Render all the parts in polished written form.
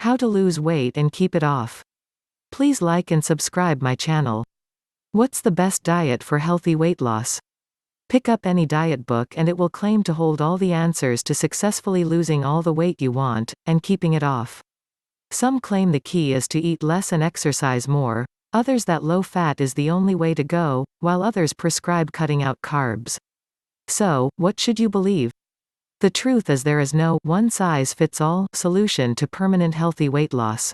How to lose weight and keep it off. Please like and subscribe my channel. What's the best diet for healthy weight loss? Pick up any diet book and it will claim to hold all the answers to successfully losing all the weight you want, and keeping it off. Some claim the key is to eat less and exercise more, others that low fat is the only way to go, while others prescribe cutting out carbs. So, what should you believe? The truth is there is no one-size-fits-all solution to permanent healthy weight loss.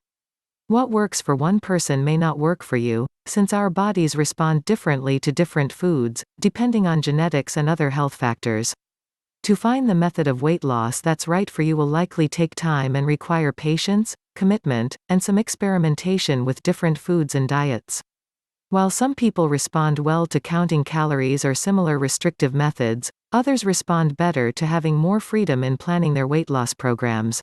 What works for one person may not work for you, since our bodies respond differently to different foods, depending on genetics and other health factors. To find the method of weight loss that's right for you will likely take time and require patience, commitment, and some experimentation with different foods and diets. While some people respond well to counting calories or similar restrictive methods, others respond better to having more freedom in planning their weight loss programs.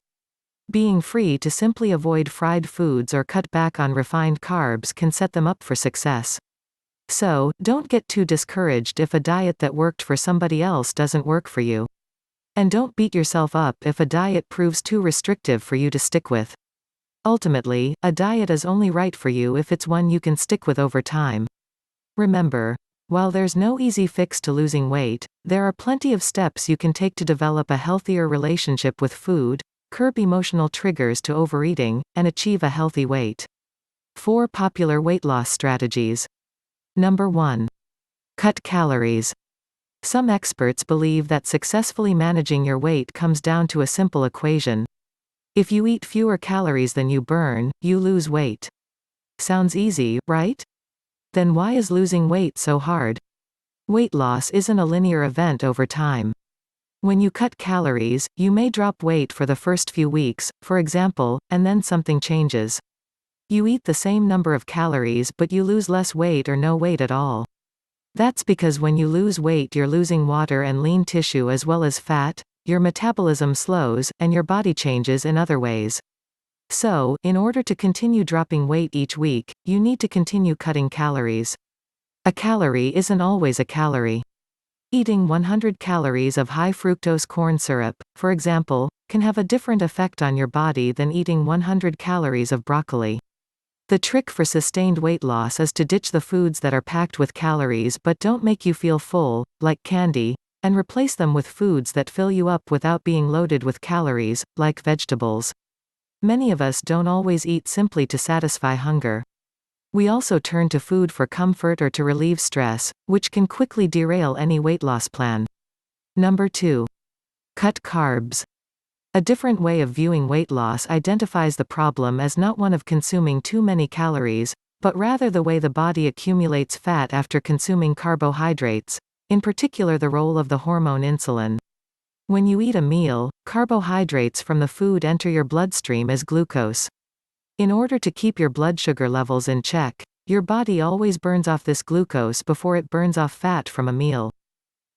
Being free to simply avoid fried foods or cut back on refined carbs can set them up for success. So, don't get too discouraged if a diet that worked for somebody else doesn't work for you. And don't beat yourself up if a diet proves too restrictive for you to stick with. Ultimately, a diet is only right for you if it's one you can stick with over time. Remember, while there's no easy fix to losing weight, there are plenty of steps you can take to develop a healthier relationship with food, curb emotional triggers to overeating, and achieve a healthy weight. 4 popular weight loss strategies. Number 1. Cut calories. Some experts believe that successfully managing your weight comes down to a simple equation. If you eat fewer calories than you burn, you lose weight. Sounds easy, right? Then why is losing weight so hard? Weight loss isn't a linear event over time. When you cut calories, you may drop weight for the first few weeks, for example, and then something changes. You eat the same number of calories but you lose less weight or no weight at all. That's because when you lose weight you're losing water and lean tissue as well as fat, your metabolism slows, and your body changes in other ways. So, in order to continue dropping weight each week, you need to continue cutting calories. A calorie isn't always a calorie. Eating 100 calories of high-fructose corn syrup, for example, can have a different effect on your body than eating 100 calories of broccoli. The trick for sustained weight loss is to ditch the foods that are packed with calories but don't make you feel full, like candy, and replace them with foods that fill you up without being loaded with calories, like vegetables. Many of us don't always eat simply to satisfy hunger. We also turn to food for comfort or to relieve stress, which can quickly derail any weight loss plan. Number 2. Cut carbs. A different way of viewing weight loss identifies the problem as not one of consuming too many calories, but rather the way the body accumulates fat after consuming carbohydrates, in particular the role of the hormone insulin. When you eat a meal, carbohydrates from the food enter your bloodstream as glucose. In order to keep your blood sugar levels in check, your body always burns off this glucose before it burns off fat from a meal.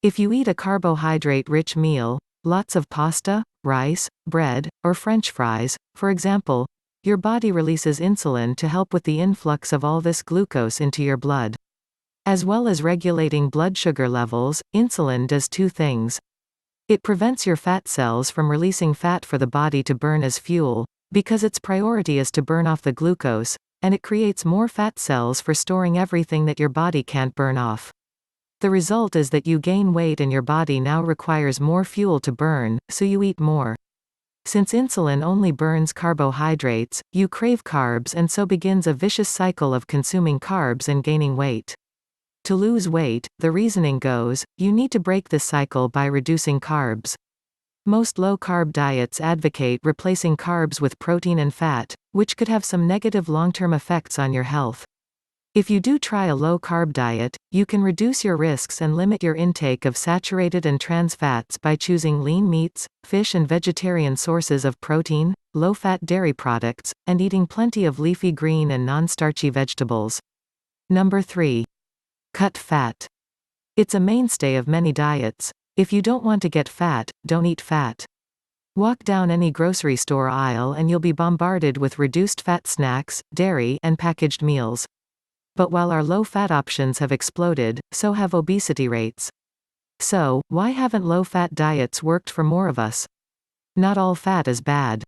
If you eat a carbohydrate-rich meal, lots of pasta, rice, bread, or French fries, for example, your body releases insulin to help with the influx of all this glucose into your blood. As well as regulating blood sugar levels, insulin does 2 things. It prevents your fat cells from releasing fat for the body to burn as fuel, because its priority is to burn off the glucose, and it creates more fat cells for storing everything that your body can't burn off. The result is that you gain weight and your body now requires more fuel to burn, so you eat more. Since insulin only burns carbohydrates, you crave carbs and so begins a vicious cycle of consuming carbs and gaining weight. To lose weight, the reasoning goes, you need to break this cycle by reducing carbs. Most low-carb diets advocate replacing carbs with protein and fat, which could have some negative long-term effects on your health. If you do try a low-carb diet, you can reduce your risks and limit your intake of saturated and trans fats by choosing lean meats, fish and vegetarian sources of protein, low-fat dairy products, and eating plenty of leafy green and non-starchy vegetables. Number 3. Cut fat. It's a mainstay of many diets. If you don't want to get fat, don't eat fat. Walk down any grocery store aisle and you'll be bombarded with reduced fat snacks, dairy, and packaged meals. But while our low-fat options have exploded, so have obesity rates. So, why haven't low-fat diets worked for more of us? Not all fat is bad.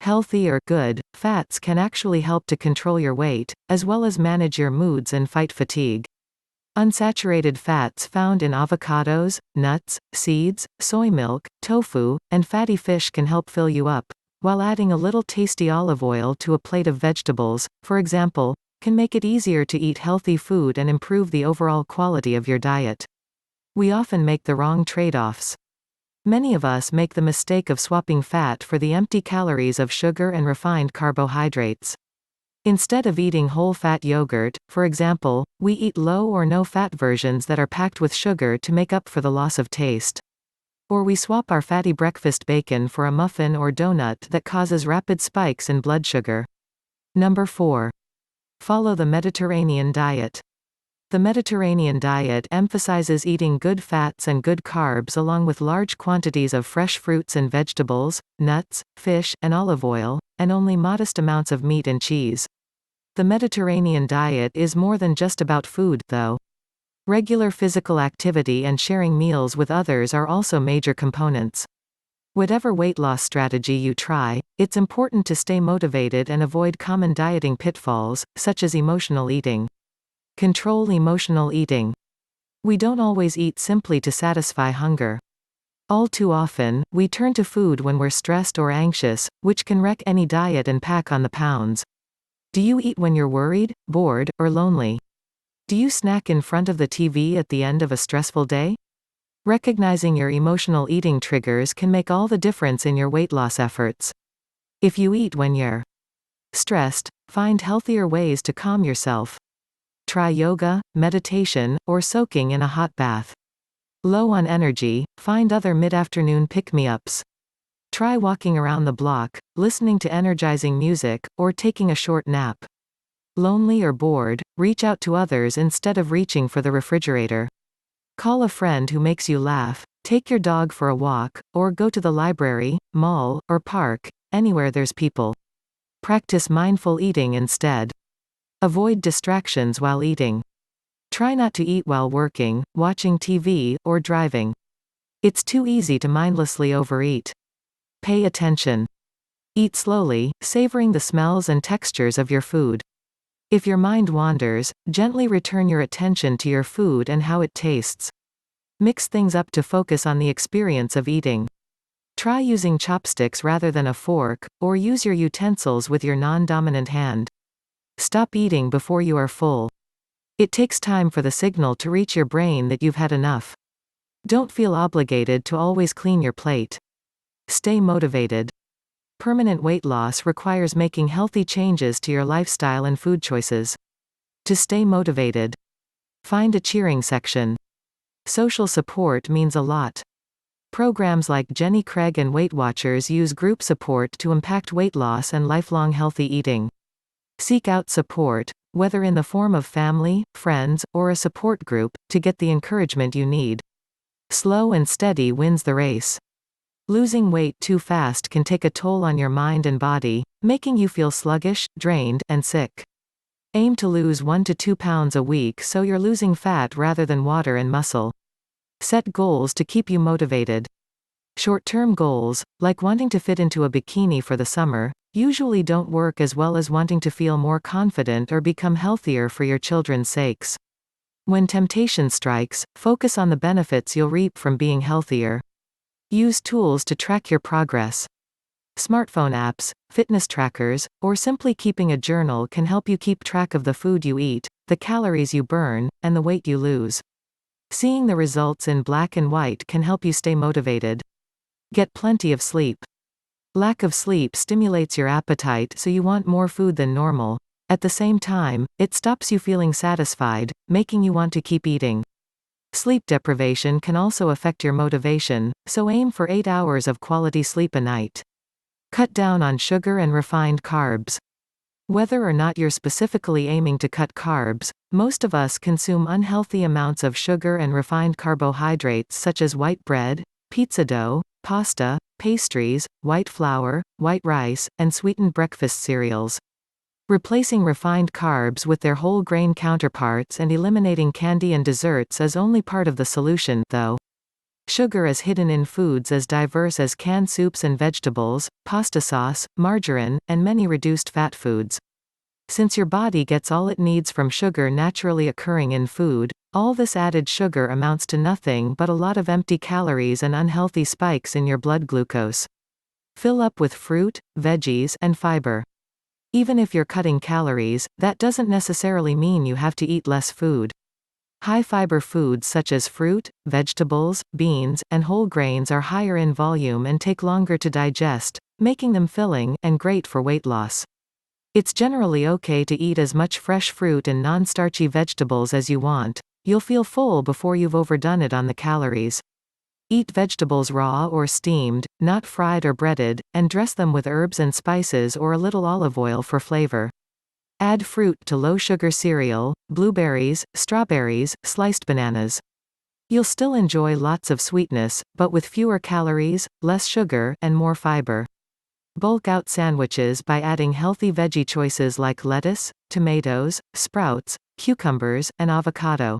Healthy or good fats can actually help to control your weight, as well as manage your moods and fight fatigue. Unsaturated fats found in avocados, nuts, seeds, soy milk, tofu, and fatty fish can help fill you up, while adding a little tasty olive oil to a plate of vegetables, for example, can make it easier to eat healthy food and improve the overall quality of your diet. We often make the wrong trade-offs. Many of us make the mistake of swapping fat for the empty calories of sugar and refined carbohydrates. Instead of eating whole-fat yogurt, for example, we eat low or no-fat versions that are packed with sugar to make up for the loss of taste. Or we swap our fatty breakfast bacon for a muffin or donut that causes rapid spikes in blood sugar. Number 4. Follow the Mediterranean diet. The Mediterranean diet emphasizes eating good fats and good carbs along with large quantities of fresh fruits and vegetables, nuts, fish, and olive oil, and only modest amounts of meat and cheese. The Mediterranean diet is more than just about food, though. Regular physical activity and sharing meals with others are also major components. Whatever weight loss strategy you try, it's important to stay motivated and avoid common dieting pitfalls, such as emotional eating. Control emotional eating. We don't always eat simply to satisfy hunger. All too often, we turn to food when we're stressed or anxious, which can wreck any diet and pack on the pounds. Do you eat when you're worried, bored, or lonely? Do you snack in front of the TV at the end of a stressful day? Recognizing your emotional eating triggers can make all the difference in your weight loss efforts. If you eat when you're stressed, find healthier ways to calm yourself. Try yoga, meditation, or soaking in a hot bath. Low on energy, find other mid-afternoon pick-me-ups. Try walking around the block, listening to energizing music, or taking a short nap. Lonely or bored, reach out to others instead of reaching for the refrigerator. Call a friend who makes you laugh, take your dog for a walk, or go to the library, mall, or park, anywhere there's people. Practice mindful eating instead. Avoid distractions while eating. Try not to eat while working, watching TV, or driving. It's too easy to mindlessly overeat. Pay attention. Eat slowly, savoring the smells and textures of your food. If your mind wanders, gently return your attention to your food and how it tastes. Mix things up to focus on the experience of eating. Try using chopsticks rather than a fork, or use your utensils with your non-dominant hand. Stop eating before you are full. It takes time for the signal to reach your brain that you've had enough. Don't feel obligated to always clean your plate. Stay motivated. Permanent weight loss requires making healthy changes to your lifestyle and food choices. To stay motivated, find a cheering section. Social support means a lot. Programs like Jenny Craig and Weight Watchers use group support to impact weight loss and lifelong healthy eating. Seek out support, whether in the form of family, friends, or a support group, to get the encouragement you need. Slow and steady wins the race. Losing weight too fast can take a toll on your mind and body, making you feel sluggish, drained, and sick. Aim to lose 1 to 2 pounds a week so you're losing fat rather than water and muscle. Set goals to keep you motivated. Short-term goals, like wanting to fit into a bikini for the summer, usually don't work as well as wanting to feel more confident or become healthier for your children's sakes. When temptation strikes, focus on the benefits you'll reap from being healthier. Use tools to track your progress. Smartphone apps, fitness trackers, or simply keeping a journal can help you keep track of the food you eat, the calories you burn, and the weight you lose. Seeing the results in black and white can help you stay motivated. Get plenty of sleep. Lack of sleep stimulates your appetite so you want more food than normal. At the same time, it stops you feeling satisfied, making you want to keep eating. Sleep deprivation can also affect your motivation, so aim for 8 hours of quality sleep a night. Cut down on sugar and refined carbs. Whether or not you're specifically aiming to cut carbs, most of us consume unhealthy amounts of sugar and refined carbohydrates such as white bread, pizza dough, pasta, pastries, white flour, white rice, and sweetened breakfast cereals. Replacing refined carbs with their whole grain counterparts and eliminating candy and desserts is only part of the solution, though. Sugar is hidden in foods as diverse as canned soups and vegetables, pasta sauce, margarine, and many reduced fat foods. Since your body gets all it needs from sugar naturally occurring in food, all this added sugar amounts to nothing but a lot of empty calories and unhealthy spikes in your blood glucose. Fill up with fruit, veggies, and fiber. Even if you're cutting calories, that doesn't necessarily mean you have to eat less food. High-fiber foods such as fruit, vegetables, beans, and whole grains are higher in volume and take longer to digest, making them filling and great for weight loss. It's generally okay to eat as much fresh fruit and non-starchy vegetables as you want. You'll feel full before you've overdone it on the calories. Eat vegetables raw or steamed, not fried or breaded, and dress them with herbs and spices or a little olive oil for flavor. Add fruit to low-sugar cereal, blueberries, strawberries, sliced bananas. You'll still enjoy lots of sweetness, but with fewer calories, less sugar, and more fiber. Bulk out sandwiches by adding healthy veggie choices like lettuce, tomatoes, sprouts, cucumbers, and avocado.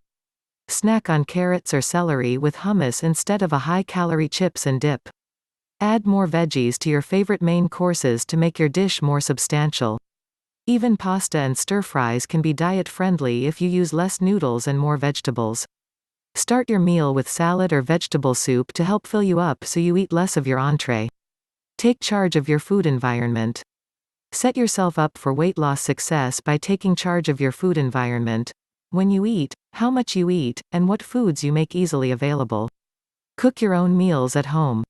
Snack on carrots or celery with hummus instead of a high-calorie chips and dip. Add more veggies to your favorite main courses to make your dish more substantial. Even pasta and stir-fries can be diet-friendly if you use less noodles and more vegetables. Start your meal with salad or vegetable soup to help fill you up so you eat less of your entree. Take charge of your food environment. Set yourself up for weight loss success by taking charge of your food environment. When you eat, how much you eat, and what foods you make easily available. Cook your own meals at home.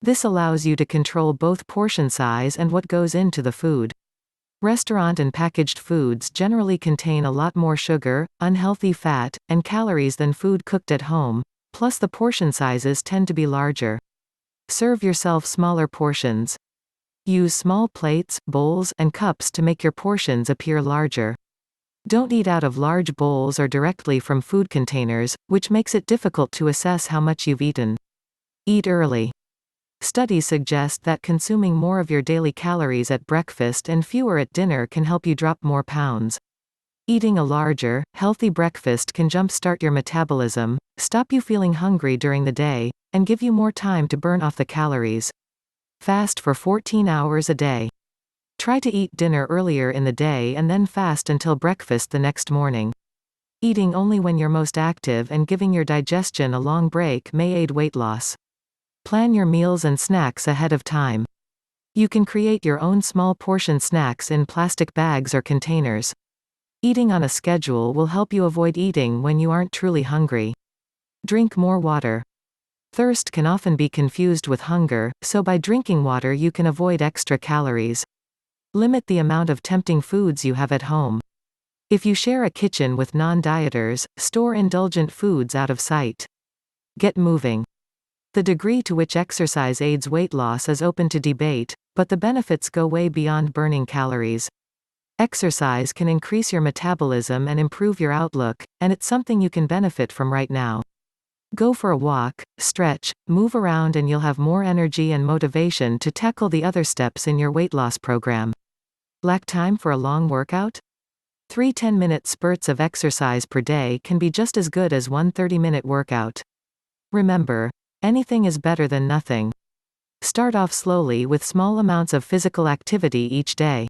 This allows you to control both portion size and what goes into the food. Restaurant and packaged foods generally contain a lot more sugar, unhealthy fat, and calories than food cooked at home, plus the portion sizes tend to be larger. Serve yourself smaller portions. Use small plates, bowls, and cups to make your portions appear larger. Don't eat out of large bowls or directly from food containers, which makes it difficult to assess how much you've eaten. Eat early. Studies suggest that consuming more of your daily calories at breakfast and fewer at dinner can help you drop more pounds. Eating a larger, healthy breakfast can jumpstart your metabolism, stop you feeling hungry during the day, and give you more time to burn off the calories. Fast for 14 hours a day. Try to eat dinner earlier in the day and then fast until breakfast the next morning. Eating only when you're most active and giving your digestion a long break may aid weight loss. Plan your meals and snacks ahead of time. You can create your own small portion snacks in plastic bags or containers. Eating on a schedule will help you avoid eating when you aren't truly hungry. Drink more water. Thirst can often be confused with hunger, so by drinking water you can avoid extra calories. Limit the amount of tempting foods you have at home. If you share a kitchen with non-dieters, store indulgent foods out of sight. Get moving. The degree to which exercise aids weight loss is open to debate, but the benefits go way beyond burning calories. Exercise can increase your metabolism and improve your outlook, and it's something you can benefit from right now. Go for a walk, stretch, move around, and you'll have more energy and motivation to tackle the other steps in your weight loss program. Lack time for a long workout? 3 10-minute spurts of exercise per day can be just as good as one 30-minute workout. Remember, anything is better than nothing. Start off slowly with small amounts of physical activity each day.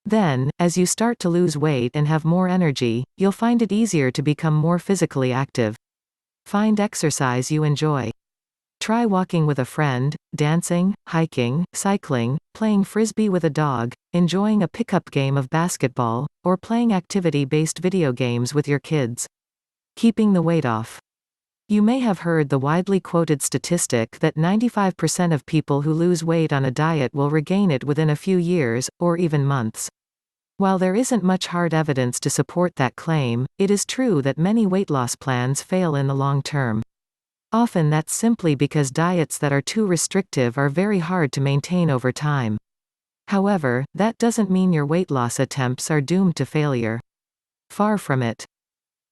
Then, as you start to lose weight and have more energy, you'll find it easier to become more physically active. Find exercise you enjoy. Try walking with a friend, dancing, hiking, cycling, playing frisbee with a dog, enjoying a pickup game of basketball, or playing activity-based video games with your kids. Keeping the weight off. You may have heard the widely quoted statistic that 95% of people who lose weight on a diet will regain it within a few years, or even months. While there isn't much hard evidence to support that claim, it is true that many weight loss plans fail in the long term. Often that's simply because diets that are too restrictive are very hard to maintain over time. However, that doesn't mean your weight loss attempts are doomed to failure. Far from it.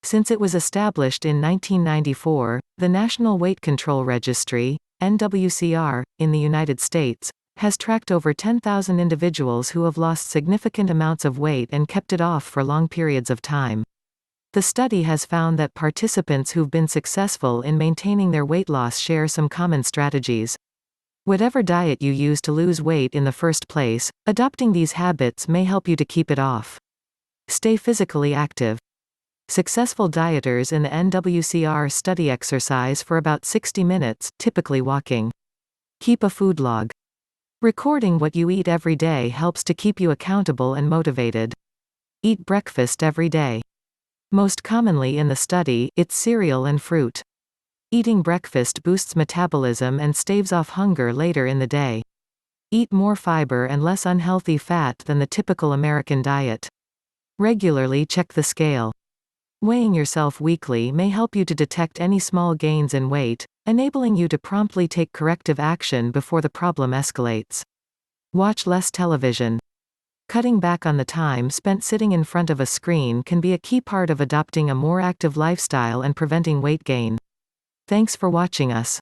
Since it was established in 1994, the National Weight Control Registry, NWCR, in the United States, has tracked over 10,000 individuals who have lost significant amounts of weight and kept it off for long periods of time. The study has found that participants who've been successful in maintaining their weight loss share some common strategies. Whatever diet you use to lose weight in the first place, adopting these habits may help you to keep it off. Stay physically active. Successful dieters in the NWCR study exercise for about 60 minutes, typically walking. Keep a food log. Recording what you eat every day helps to keep you accountable and motivated. Eat breakfast every day. Most commonly in the study, it's cereal and fruit. Eating breakfast boosts metabolism and staves off hunger later in the day. Eat more fiber and less unhealthy fat than the typical American diet. Regularly check the scale. Weighing yourself weekly may help you to detect any small gains in weight, enabling you to promptly take corrective action before the problem escalates. Watch less television. Cutting back on the time spent sitting in front of a screen can be a key part of adopting a more active lifestyle and preventing weight gain. Thanks for watching us.